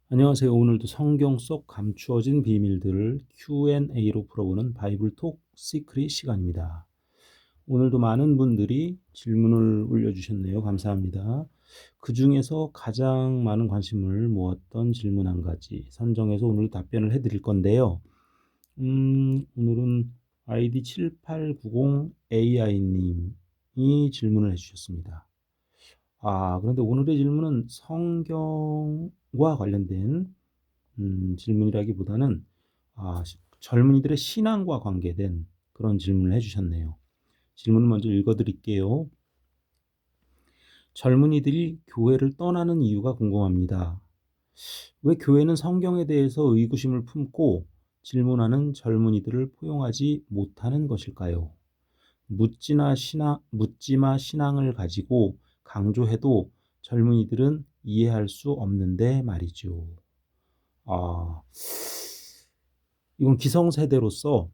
안녕하세요. 오늘도 성경 속 감추어진 비밀들을 Q&A로 풀어보는 바이블톡 시크릿 시간입니다. 오늘도 많은 분들이 질문을 올려주셨네요. 감사합니다. 그 중에서 가장 많은 관심을 모았던 질문 한 가지 선정해서 오늘 답변을 해드릴 건데요. 오늘은 아이디 7890AI님이 질문을 해주셨습니다. 그런데 오늘의 질문은 성경과 관련된 질문이라기보다는 젊은이들의 신앙과 관계된 그런 질문을 해주셨네요. 질문을 먼저 읽어드릴게요. 젊은이들이 교회를 떠나는 이유가 궁금합니다. 왜 교회는 성경에 대해서 의구심을 품고 질문하는 젊은이들을 포용하지 못하는 것일까요? 묻지마 신앙을 가지고 강조해도 젊은이들은 이해할 수 없는데 말이죠. 아, 이건 기성세대로서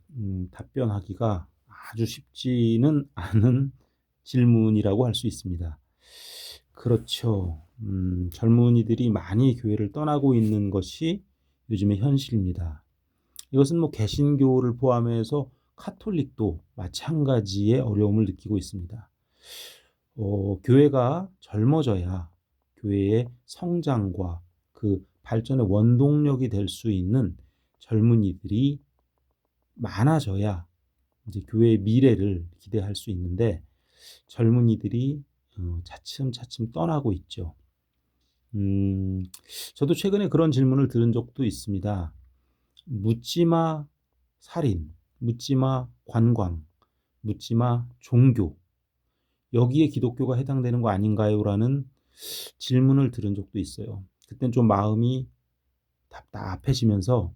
답변하기가 아주 쉽지는 않은 질문이라고 할 수 있습니다. 그렇죠. 젊은이들이 많이 교회를 떠나고 있는 것이 요즘의 현실입니다. 이것은 개신교를 포함해서 카톨릭도 마찬가지의 어려움을 느끼고 있습니다. 교회가 젊어져야 교회의 성장과 그 발전의 원동력이 될 수 있는 젊은이들이 많아져야 이제 교회의 미래를 기대할 수 있는데 젊은이들이 차츰차츰 떠나고 있죠. 저도 최근에 그런 질문을 들은 적도 있습니다. 묻지마 살인, 묻지마 관광, 묻지마 종교, 여기에 기독교가 해당되는 거 아닌가요? 라는 질문을 들은 적도 있어요. 그땐 좀 마음이 답답해지면서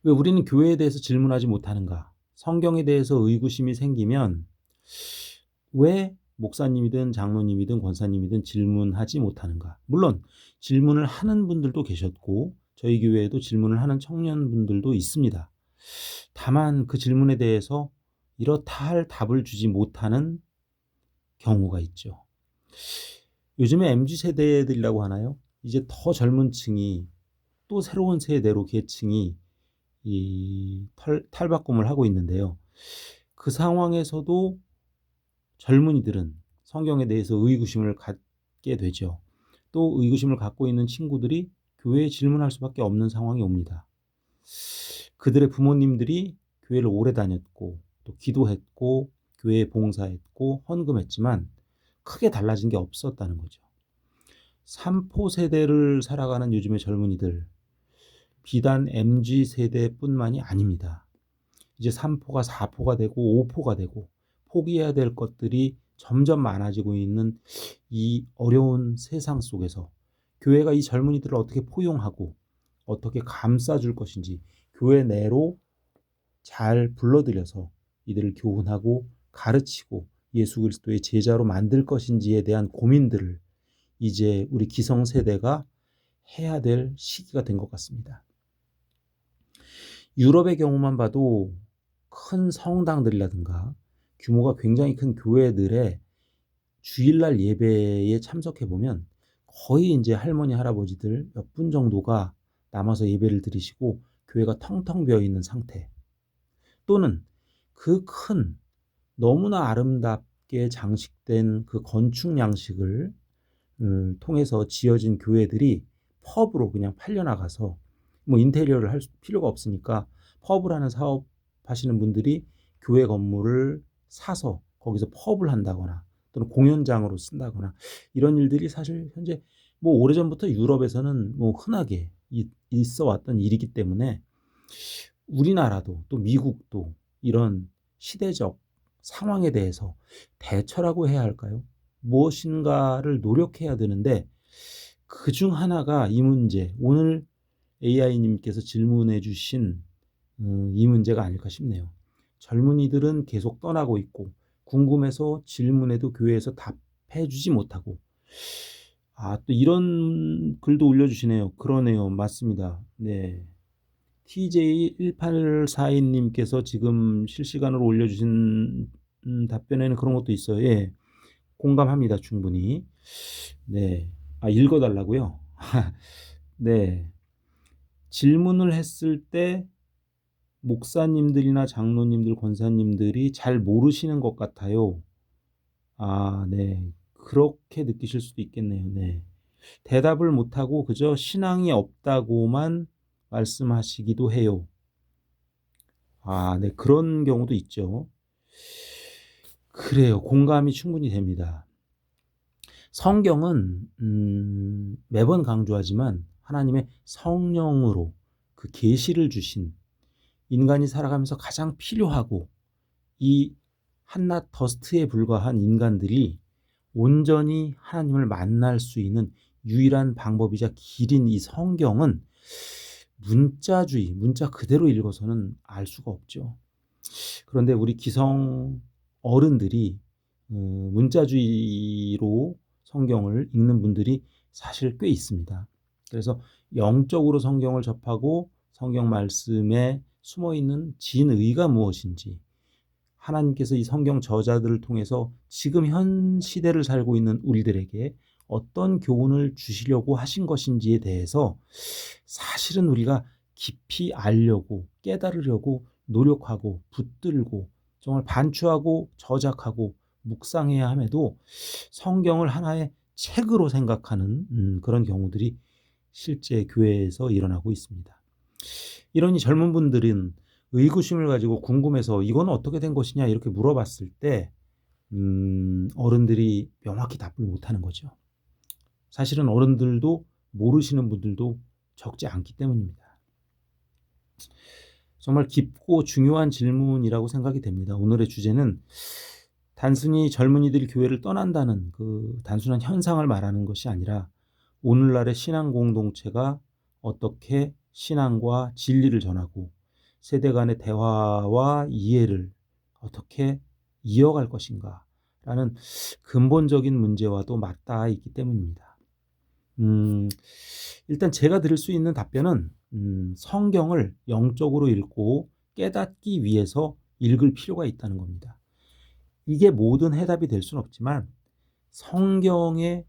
왜 우리는 교회에 대해서 질문하지 못하는가? 성경에 대해서 의구심이 생기면 왜 목사님이든 장로님이든 권사님이든 질문하지 못하는가? 물론 질문을 하는 분들도 계셨고 저희 교회에도 질문을 하는 청년분들도 있습니다. 다만 그 질문에 대해서 이렇다 할 답을 주지 못하는 경우가 있죠. 요즘에 MZ세대들이라고 하나요? 이제 더 젊은 층이 또 새로운 세대로 계층이 이 탈바꿈을 하고 있는데요. 그 상황에서도 젊은이들은 성경에 대해서 의구심을 갖게 되죠. 또 의구심을 갖고 있는 친구들이 교회에 질문할 수밖에 없는 상황이 옵니다. 그들의 부모님들이 교회를 오래 다녔고 또 기도했고 교회에 봉사했고 헌금했지만 크게 달라진 게 없었다는 거죠. 3포 세대를 살아가는 요즘의 젊은이들, 비단 MZ세대뿐만이 아닙니다. 이제 3포가 4포가 되고 5포가 되고 포기해야 될 것들이 점점 많아지고 있는 이 어려운 세상 속에서 교회가 이 젊은이들을 어떻게 포용하고 어떻게 감싸줄 것인지 교회 내로 잘 불러들여서 이들을 교훈하고 가르치고 예수 그리스도의 제자로 만들 것인지에 대한 고민들을 이제 우리 기성세대가 해야 될 시기가 된 것 같습니다. 유럽의 경우만 봐도 큰 성당들이라든가 규모가 굉장히 큰 교회들의 주일날 예배에 참석해 보면 거의 이제 할머니 할아버지들 몇 분 정도가 남아서 예배를 드리시고 교회가 텅텅 비어 있는 상태, 또는 그 큰 너무나 아름답게 장식된 그 건축 양식을 통해서 지어진 교회들이 펍으로 그냥 팔려나가서 인테리어를 할 필요가 없으니까 펍을 사업 하시는 분들이 교회 건물을 사서 거기서 펍을 한다거나 또는 공연장으로 쓴다거나 이런 일들이 사실 현재 오래전부터 유럽에서는 흔하게 있어 왔던 일이기 때문에 우리나라도 또 미국도 이런 시대적 상황에 대해서 대처라고 해야 할까요? 무엇인가를 노력해야 되는데 그중 하나가 이 문제, 오늘 AI님께서 질문해 주신 이 문제가 아닐까 싶네요. 젊은이들은 계속 떠나고 있고 궁금해서 질문해도 교회에서 답해 주지 못하고, 또 이런 글도 올려주시네요. 그러네요. 맞습니다. 네. TJ1842님께서 지금 실시간으로 올려주신 답변에는 그런 것도 있어요. 예, 공감합니다. 충분히. 네. 읽어달라고요? 네. 질문을 했을 때 목사님들이나 장로님들, 권사님들이 잘 모르시는 것 같아요. 아, 네. 그렇게 느끼실 수도 있겠네요. 네. 대답을 못하고 그저 신앙이 없다고만 말씀하시기도 해요. 아, 네. 그런 경우도 있죠. 그래요. 공감이 충분히 됩니다. 성경은 매번 강조하지만 하나님의 성령으로 그 계시를 주신 인간이 살아가면서 가장 필요하고 이 한낱 더스트에 불과한 인간들이 온전히 하나님을 만날 수 있는 유일한 방법이자 길인 이 성경은 문자주의, 문자 그대로 읽어서는 알 수가 없죠. 그런데 우리 기성 어른들이 문자주의로 성경을 읽는 분들이 사실 꽤 있습니다. 그래서 영적으로 성경을 접하고 성경 말씀에 숨어있는 진의가 무엇인지, 하나님께서 이 성경 저자들을 통해서 지금 현 시대를 살고 있는 우리들에게 어떤 교훈을 주시려고 하신 것인지에 대해서 사실은 우리가 깊이 알려고, 깨달으려고 노력하고 붙들고 정말 반추하고 저작하고 묵상해야 함에도 성경을 하나의 책으로 생각하는 그런 경우들이 실제 교회에서 일어나고 있습니다. 이러니 젊은 분들은 의구심을 가지고 궁금해서 이건 어떻게 된 것이냐 이렇게 물어봤을 때 어른들이 명확히 답을 못하는 거죠. 사실은 어른들도 모르시는 분들도 적지 않기 때문입니다. 정말 깊고 중요한 질문이라고 생각이 됩니다. 오늘의 주제는 단순히 젊은이들이 교회를 떠난다는 그 단순한 현상을 말하는 것이 아니라 오늘날의 신앙 공동체가 어떻게 신앙과 진리를 전하고 세대 간의 대화와 이해를 어떻게 이어갈 것인가 라는 근본적인 문제와도 맞닿아 있기 때문입니다. 일단 제가 드릴 수 있는 답변은 성경을 영적으로 읽고 깨닫기 위해서 읽을 필요가 있다는 겁니다. 이게 모든 해답이 될 수는 없지만 성경의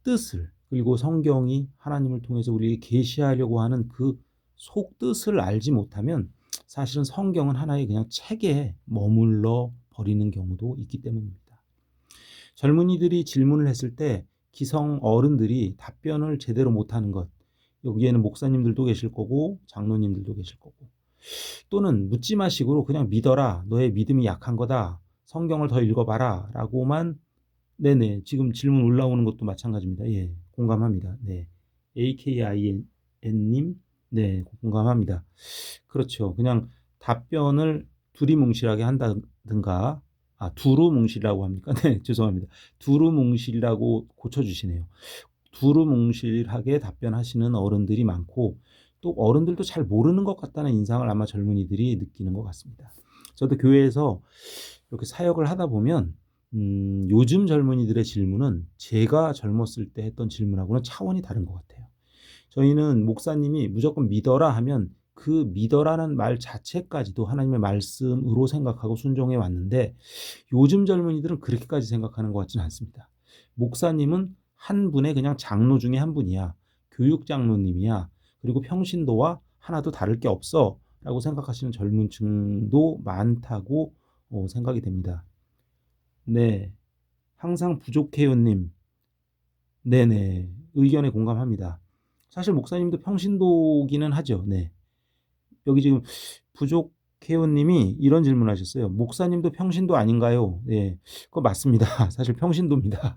뜻을, 그리고 성경이 하나님을 통해서 우리에게 계시하려고 하는 그 속뜻을 알지 못하면 사실은 성경은 하나의 그냥 책에 머물러 버리는 경우도 있기 때문입니다. 젊은이들이 질문을 했을 때 기성 어른들이 답변을 제대로 못하는 것, 여기에는 목사님들도 계실 거고 장로님들도 계실 거고, 또는 묻지마식으로 그냥 믿어라, 너의 믿음이 약한 거다, 성경을 더 읽어봐라 라고만, 네네, 지금 질문 올라오는 것도 마찬가지입니다. 예, 공감합니다. 네, AKIN님, 네, 공감합니다. 그렇죠. 그냥 답변을 두리뭉실하게 한다든가, 두루뭉실이라고 합니까? 네, 죄송합니다. 두루뭉실이라고 고쳐주시네요. 두루뭉실하게 답변하시는 어른들이 많고 또 어른들도 잘 모르는 것 같다는 인상을 아마 젊은이들이 느끼는 것 같습니다. 저도 교회에서 이렇게 사역을 하다 보면 요즘 젊은이들의 질문은 제가 젊었을 때 했던 질문하고는 차원이 다른 것 같아요. 저희는 목사님이 무조건 믿어라 하면 그 믿어라는 말 자체까지도 하나님의 말씀으로 생각하고 순종해 왔는데 요즘 젊은이들은 그렇게까지 생각하는 것 같지는 않습니다. 목사님은 한 분의 그냥 장로 중에 한 분이야. 교육 장로님이야. 그리고 평신도와 하나도 다를 게 없어 라고 생각하시는 젊은 층도 많다고 생각이 됩니다. 네, 항상 부족해요님. 네네, 의견에 공감합니다. 사실 목사님도 평신도기는 하죠. 네. 여기 지금 부족해요님이 이런 질문하셨어요. 목사님도 평신도 아닌가요? 네, 그거 맞습니다. 사실 평신도입니다.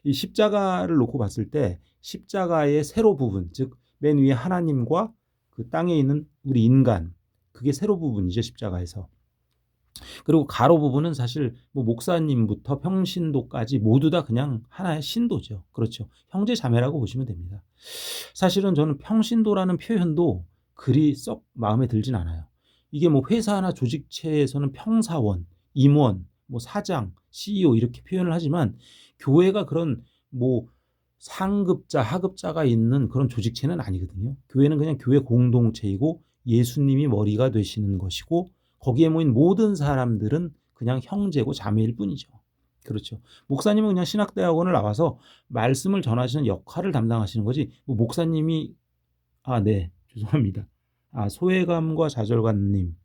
이 십자가를 놓고 봤을 때 십자가의 세로 부분, 즉 맨 위에 하나님과 그 땅에 있는 우리 인간, 그게 세로 부분이죠, 십자가에서. 그리고 가로 부분은 사실 뭐 목사님부터 평신도까지 모두 다 그냥 하나의 신도죠. 그렇죠. 형제 자매라고 보시면 됩니다. 사실은 저는 평신도라는 표현도 그리 썩 마음에 들진 않아요. 이게 뭐 회사나 조직체에서는 평사원, 임원, 뭐 사장, CEO 이렇게 표현을 하지만 교회가 그런 뭐 상급자, 하급자가 있는 그런 조직체는 아니거든요. 교회는 그냥 교회 공동체이고 예수님이 머리가 되시는 것이고 거기에 모인 모든 사람들은 그냥 형제고 자매일 뿐이죠. 그렇죠. 목사님은 그냥 신학대학원을 나와서 말씀을 전하시는 역할을 담당하시는 거지. 뭐 목사님이 네. 죄송합니다. 소외감과 좌절감님.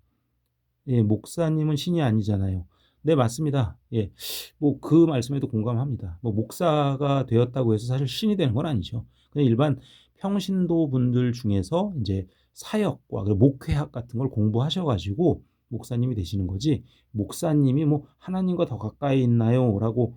예, 목사님은 신이 아니잖아요. 네, 맞습니다. 예. 뭐 그 말씀에도 공감합니다. 뭐 목사가 되었다고 해서 사실 신이 되는 건 아니죠. 그냥 일반 평신도 분들 중에서 이제 사역과 목회학 같은 걸 공부하셔 가지고 목사님이 되시는 거지. 목사님이 뭐 하나님과 더 가까이 있나요?라고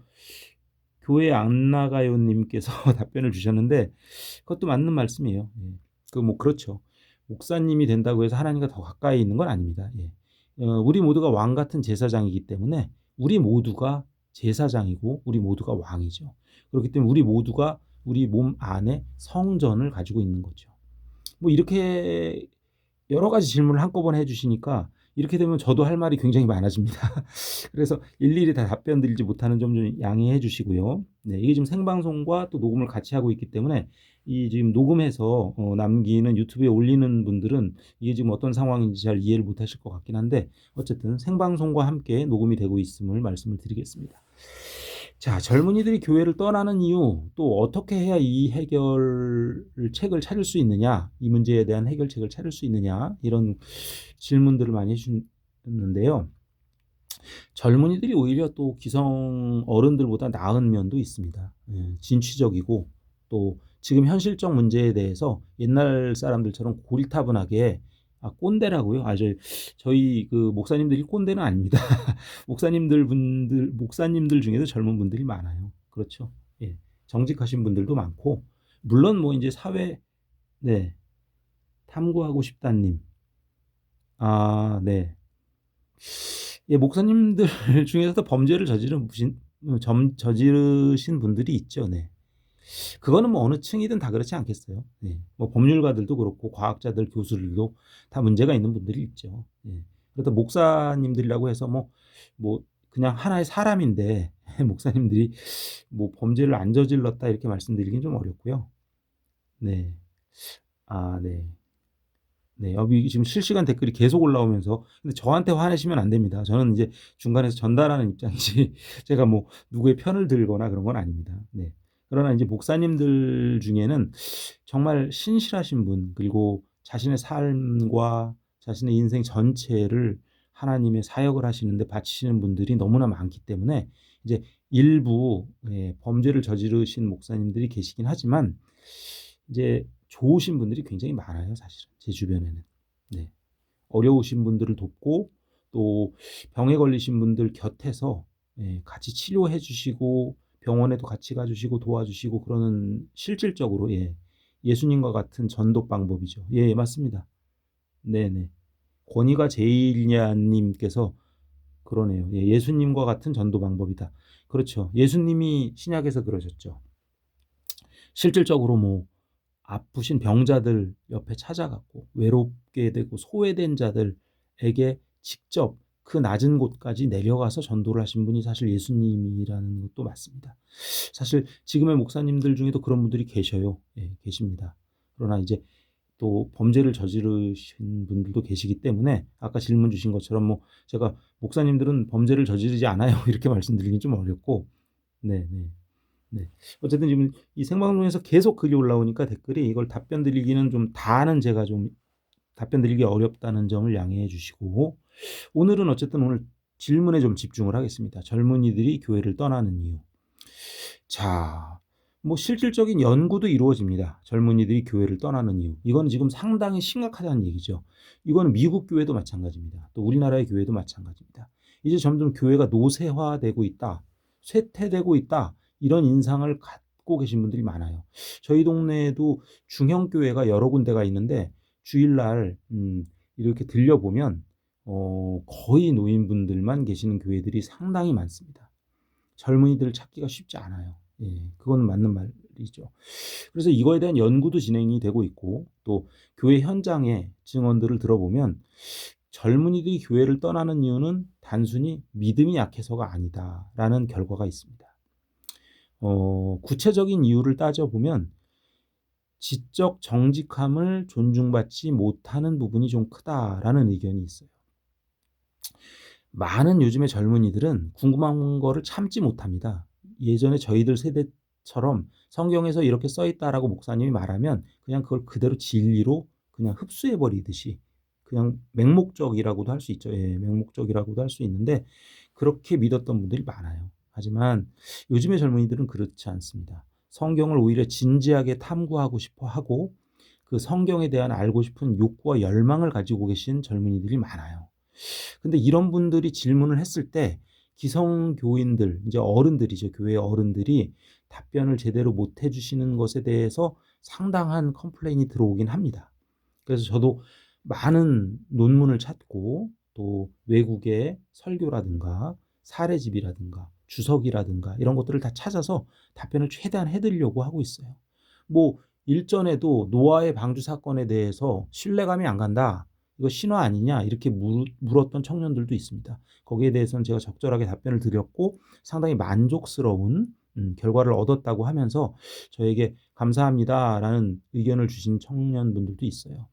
교회 안 나가요 님께서 답변을 주셨는데 그것도 맞는 말씀이에요. 예. 뭐 그렇죠. 목사님이 된다고 해서 하나님과 더 가까이 있는 건 아닙니다. 예. 우리 모두가 왕 같은 제사장이기 때문에 우리 모두가 제사장이고 우리 모두가 왕이죠. 그렇기 때문에 우리 모두가 우리 몸 안에 성전을 가지고 있는 거죠. 뭐 이렇게 여러 가지 질문을 한꺼번에 해주시니까 이렇게 되면 저도 할 말이 굉장히 많아집니다. 그래서 일일이 다 답변 드리지 못하는 점 좀 양해해 주시고요. 네, 이게 지금 생방송과 또 녹음을 같이 하고 있기 때문에 이 지금 녹음해서 남기는 유튜브에 올리는 분들은 이게 지금 어떤 상황인지 잘 이해를 못 하실 것 같긴 한데 어쨌든 생방송과 함께 녹음이 되고 있음을 말씀을 드리겠습니다. 자, 젊은이들이 교회를 떠나는 이유, 또 어떻게 해야 이 해결책을 찾을 수 있느냐, 이 문제에 대한 해결책을 찾을 수 있느냐, 이런 질문들을 많이 해주셨는데요. 젊은이들이 오히려 또 기성 어른들보다 나은 면도 있습니다. 예, 진취적이고 또 지금 현실적 문제에 대해서 옛날 사람들처럼 고리타분하게 꼰대라고요? 저희 그 목사님들이 꼰대는 아닙니다. 목사님들 중에도 젊은 분들이 많아요. 그렇죠. 예. 정직하신 분들도 많고 물론 뭐 이제 네. 탐구하고 싶다님. 네. 예, 목사님들 중에서도 범죄를 저지르신 분들이 있죠. 네. 그거는 뭐 어느 층이든 다 그렇지 않겠어요. 네. 뭐 법률가들도 그렇고 과학자들, 교수들도 다 문제가 있는 분들이 있죠. 예. 그래도 목사님들이라고 해서 뭐 그냥 하나의 사람인데 목사님들이 뭐 범죄를 안 저질렀다 이렇게 말씀드리긴 좀 어렵고요. 네. 네. 네, 여기 지금 실시간 댓글이 계속 올라오면서 근데 저한테 화내시면 안 됩니다. 저는 이제 중간에서 전달하는 입장이지 제가 뭐 누구의 편을 들거나 그런 건 아닙니다. 네. 그러나 이제 목사님들 중에는 정말 신실하신 분 그리고 자신의 삶과 자신의 인생 전체를 하나님의 사역을 하시는데 바치시는 분들이 너무나 많기 때문에 이제 일부 범죄를 저지르신 목사님들이 계시긴 하지만 이제 좋으신 분들이 굉장히 많아요, 사실은. 제 주변에는. 네. 어려우신 분들을 돕고 또 병에 걸리신 분들 곁에서 같이 치료해 주시고 병원에도 같이 가 주시고 도와주시고 그러는 실질적으로 예수님과 같은 전도 방법이죠. 예, 맞습니다. 네네. 권위가 제일이냐 님께서 그러네요. 예, 예수님과 같은 전도 방법이다. 그렇죠. 예수님이 신약에서 그러셨죠. 실질적으로 뭐 아프신 병자들 옆에 찾아갔고 외롭게 되고 소외된 자들에게 직접 그 낮은 곳까지 내려가서 전도를 하신 분이 사실 예수님이라는 것도 맞습니다. 사실 지금의 목사님들 중에도 그런 분들이 계셔요. 예, 계십니다. 그러나 이제 또 범죄를 저지르신 분들도 계시기 때문에 아까 질문 주신 것처럼 뭐 제가 목사님들은 범죄를 저지르지 않아요 이렇게 말씀드리긴 좀 어렵고 네, 네. 네. 어쨌든 지금 이 생방송에서 계속 글이 올라오니까 댓글이 이걸 답변 드리기는 좀 다는 제가 좀 답변 드리기 어렵다는 점을 양해해 주시고 오늘은 어쨌든 오늘 질문에 좀 집중을 하겠습니다. 젊은이들이 교회를 떠나는 이유. 자, 뭐 실질적인 연구도 이루어집니다. 젊은이들이 교회를 떠나는 이유. 이건 지금 상당히 심각하다는 얘기죠. 이거는 미국 교회도 마찬가지입니다. 또 우리나라의 교회도 마찬가지입니다. 이제 점점 교회가 노쇠화되고 있다. 쇠퇴되고 있다. 이런 인상을 갖고 계신 분들이 많아요. 저희 동네에도 중형 교회가 여러 군데가 있는데 주일날 이렇게 들려보면 거의 노인분들만 계시는 교회들이 상당히 많습니다. 젊은이들을 찾기가 쉽지 않아요. 예, 그건 맞는 말이죠. 그래서 이거에 대한 연구도 진행이 되고 있고 또 교회 현장의 증언들을 들어보면 젊은이들이 교회를 떠나는 이유는 단순히 믿음이 약해서가 아니다라는 결과가 있습니다. 구체적인 이유를 따져보면 지적 정직함을 존중받지 못하는 부분이 좀 크다라는 의견이 있어요. 많은 요즘의 젊은이들은 궁금한 거를 참지 못합니다. 예전에 저희들 세대처럼 성경에서 이렇게 써 있다라고 목사님이 말하면 그냥 그걸 그대로 진리로 그냥 흡수해 버리듯이 그냥 맹목적이라고도 할 수 있죠. 예, 맹목적이라고도 할 수 있는데 그렇게 믿었던 분들이 많아요. 하지만 요즘의 젊은이들은 그렇지 않습니다. 성경을 오히려 진지하게 탐구하고 싶어 하고 그 성경에 대한 알고 싶은 욕구와 열망을 가지고 계신 젊은이들이 많아요. 근데 이런 분들이 질문을 했을 때 기성교인들, 이제 어른들이죠. 교회 어른들이 답변을 제대로 못 해주시는 것에 대해서 상당한 컴플레인이 들어오긴 합니다. 그래서 저도 많은 논문을 찾고 또 외국의 설교라든가 사례집이라든가 주석이라든가 이런 것들을 다 찾아서 답변을 최대한 해드리려고 하고 있어요. 뭐 일전에도 노아의 방주 사건에 대해서 신뢰감이 안 간다. 이거 신화 아니냐 이렇게 물었던 청년들도 있습니다. 거기에 대해서는 제가 적절하게 답변을 드렸고 상당히 만족스러운 결과를 얻었다고 하면서 저에게 감사합니다라는 의견을 주신 청년분들도 있어요.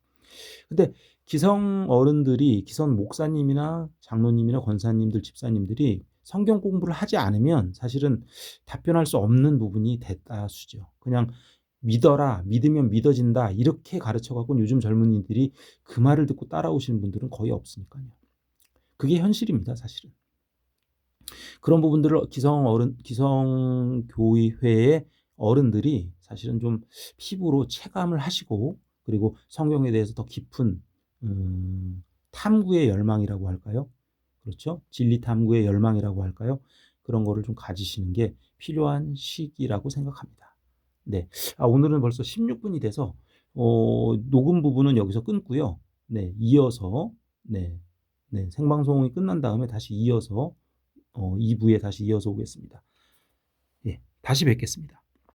근데 기성 어른들이 기성 목사님이나 장로님이나 권사님들 집사님들이 성경 공부를 하지 않으면 사실은 답변할 수 없는 부분이 대다수죠. 그냥 믿어라, 믿으면 믿어진다 이렇게 가르쳐 갖고 요즘 젊은이들이 그 말을 듣고 따라오시는 분들은 거의 없으니까요. 그게 현실입니다, 사실은. 그런 부분들을 기성교회의 어른들이 사실은 좀 피부로 체감을 하시고 그리고 성경에 대해서 더 깊은 탐구의 열망이라고 할까요? 그렇죠? 진리 탐구의 열망이라고 할까요? 그런 거를 좀 가지시는 게 필요한 시기라고 생각합니다. 네. 오늘은 벌써 16분이 돼서 녹음 부분은 여기서 끊고요. 네, 이어서 네, 네, 생방송이 끝난 다음에 다시 이어서 2부에 다시 이어서 오겠습니다. 예, 다시 뵙겠습니다.